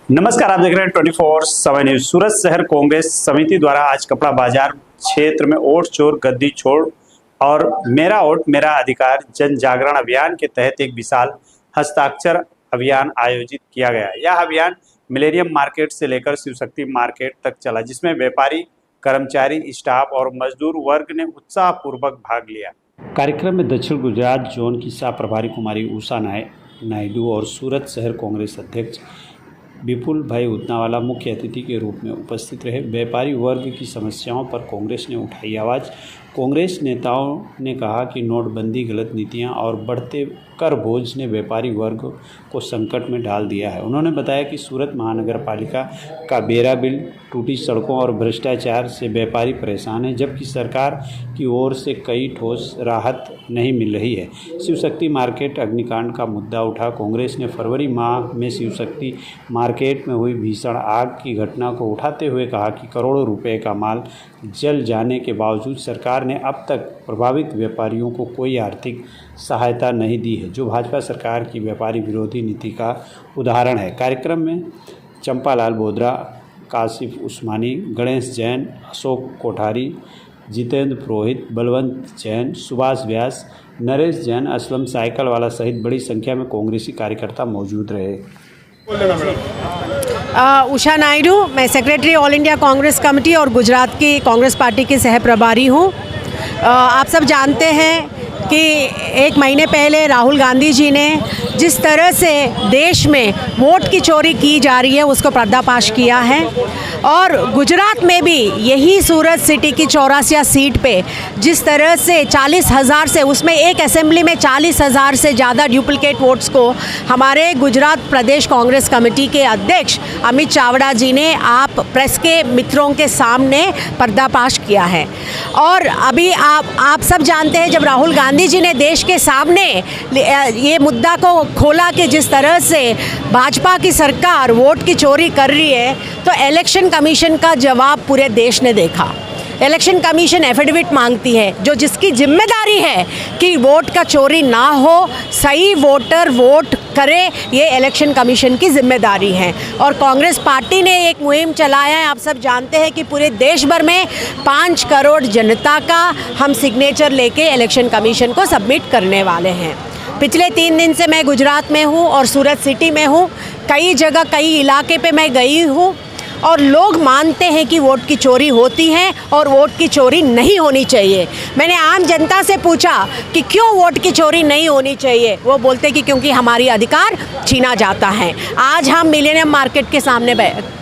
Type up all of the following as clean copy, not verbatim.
नमस्कार, आप देख रहे हैं 24/7 न्यूज। सूरत शहर कांग्रेस समिति द्वारा आज कपड़ा बाजार क्षेत्र में वोट चोर गद्दी छोड़ और मेरा वोट मेरा अधिकार जन जागरण अभियान के तहत एक विशाल हस्ताक्षर अभियान आयोजित किया गया। यह अभियान मिलेनियम मार्केट से लेकर शिव शक्ति मार्केट तक चला, जिसमें व्यापारी, कर्मचारी, स्टाफ और मजदूर वर्ग ने उत्साहपूर्वक भाग लिया। कार्यक्रम में दक्षिण गुजरात जोन की सह प्रभारी कुमारी उषा नायडू और सूरत शहर कांग्रेस अध्यक्ष विपुल भाई उदनावाला मुख्य अतिथि के रूप में उपस्थित रहे। व्यापारी वर्ग की समस्याओं पर कांग्रेस ने उठाई आवाज़। कांग्रेस नेताओं ने कहा कि नोटबंदी, गलत नीतियां और बढ़ते कर बोझ ने व्यापारी वर्ग को संकट में डाल दिया है। उन्होंने बताया कि सूरत महानगर पालिका का बेरा बिल, टूटी सड़कों और भ्रष्टाचार से व्यापारी परेशान है, जबकि सरकार की ओर से कई ठोस राहत नहीं मिल रही है। शिव शक्ति मार्केट अग्निकांड का मुद्दा उठा। कांग्रेस ने फरवरी माह में शिव शक्ति मार्केट में हुई भीषण आग की घटना को उठाते हुए कहा कि करोड़ों रुपए का माल जल जाने के बावजूद सरकार ने अब तक प्रभावित व्यापारियों को कोई आर्थिक सहायता नहीं दी है, जो भाजपा सरकार की व्यापारी विरोधी नीति का उदाहरण है। कार्यक्रम में चंपालाल बोद्रा, काशिफ उस्मानी, गणेश जैन, अशोक कोठारी, जितेंद्र पुरोहित, बलवंत जैन, सुभाष व्यास, नरेश जैन, असलम साइकिल वाला सहित बड़ी संख्या में कांग्रेसी कार्यकर्ता मौजूद रहे। उषा नायडू, मैं secretary all India Congress committee और गुजरात की कांग्रेस पार्टी की सह प्रभारी हूँ। आप सब जानते हैं कि एक महीने पहले राहुल गांधी जी ने जिस तरह से देश में वोट की चोरी की जा रही है उसको पर्दाफाश किया है, और गुजरात में भी यही सूरत सिटी की 84 सीट पे जिस तरह से 40,000 से, उसमें एक असेंबली में 40,000 से ज़्यादा डुप्लीकेट वोट्स को हमारे गुजरात प्रदेश कांग्रेस कमेटी के अध्यक्ष अमित चावड़ा जी ने आप प्रेस के मित्रों के सामने पर्दाफाश किया है। और अभी आप सब जानते हैं, जब राहुल गांधी जी ने देश के सामने ये मुद्दा को खोला कि जिस तरह से भाजपा की सरकार वोट की चोरी कर रही है, तो इलेक्शन कमीशन का जवाब पूरे देश ने देखा। इलेक्शन कमीशन एफिडेविट मांगती है, जो जिसकी जिम्मेदारी है कि वोट का चोरी ना हो, सही वोटर वोट करे, ये इलेक्शन कमीशन की जिम्मेदारी है। और कांग्रेस पार्टी ने एक मुहिम चलाया है। आप सब जानते हैं कि पूरे देश भर में 5 करोड़ जनता का हम सिग्नेचर लेके इलेक्शन कमीशन को सबमिट करने वाले हैं। पिछले 3 दिन से मैं गुजरात में हूँ और सूरत सिटी में हूँ। कई जगह, कई इलाके पे मैं गई हूँ और लोग मानते हैं कि वोट की चोरी होती है और वोट की चोरी नहीं होनी चाहिए। मैंने आम जनता से पूछा कि क्यों वोट की चोरी नहीं होनी चाहिए, वो बोलते कि क्योंकि हमारी अधिकार छीना जाता है। आज हम मिलेनियम मार्केट के सामने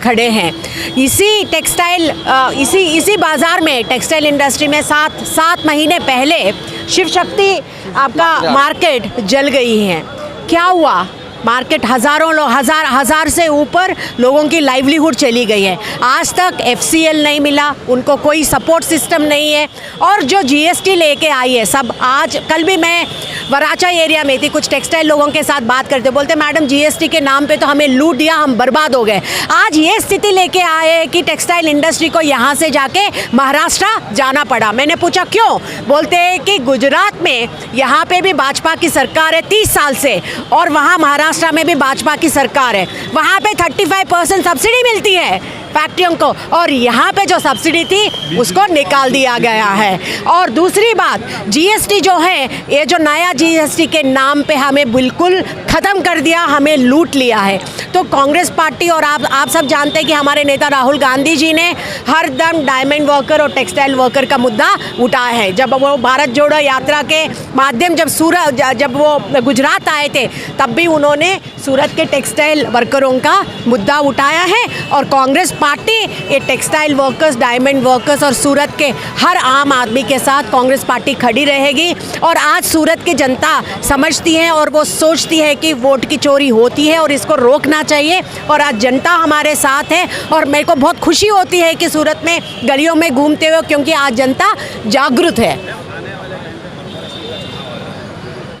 खड़े हैं। इसी टेक्सटाइल इसी बाज़ार में, टेक्सटाइल इंडस्ट्री में 7 महीने पहले शिव शक्ति आपका मार्केट जल गई है। क्या हुआ? मार्केट हजार से ऊपर लोगों की लाइवलीहुड चली गई है। आज तक FCL नहीं मिला, उनको कोई सपोर्ट सिस्टम नहीं है। और जो GST लेके आई है सब, आज कल भी मैं वराचा एरिया में थी, कुछ टेक्सटाइल लोगों के साथ बात करते, बोलते मैडम GST के नाम पे तो हमें लूट दिया, हम बर्बाद हो गए। आज ये स्थिति लेके आए कि टेक्सटाइल इंडस्ट्री को यहाँ से जाके महाराष्ट्र जाना पड़ा। मैंने पूछा क्यों? बोलते हैं कि गुजरात में यहाँ पे भी भाजपा की सरकार है 30 साल से, और वहाँ महाराष्ट्र में भी भाजपा की सरकार है। वहाँ पे 35% सब्सिडी मिलती है फैक्ट्रियों को, और यहाँ पे जो सब्सिडी थी उसको निकाल दिया गया है। और दूसरी बात, GST जो है, ये जो नया GST के नाम पे हमें बिल्कुल ख़त्म कर दिया, हमें लूट लिया है। तो कांग्रेस पार्टी और आप सब जानते हैं कि हमारे नेता राहुल गांधी जी ने हर दम डायमंड वर्कर और टेक्सटाइल वर्कर का मुद्दा उठाया है। जब वो भारत जोड़ो यात्रा के माध्यम जब वो गुजरात आए थे, तब भी उन्होंने सूरत के टेक्सटाइल वर्करों का मुद्दा उठाया है। और कांग्रेस पार्टी ये टेक्सटाइल वर्कर्स, डायमंड वर्कर्स और सूरत के हर आम आदमी के साथ कांग्रेस पार्टी खड़ी रहेगी। और आज सूरत की जनता समझती है और वो सोचती है कि वोट की चोरी होती है और इसको रोकना चाहिए, और आज जनता हमारे साथ है। और मेरे को बहुत खुशी होती है कि सूरत में गलियों में घूमते हुए, क्योंकि आज जनता जागरूक है।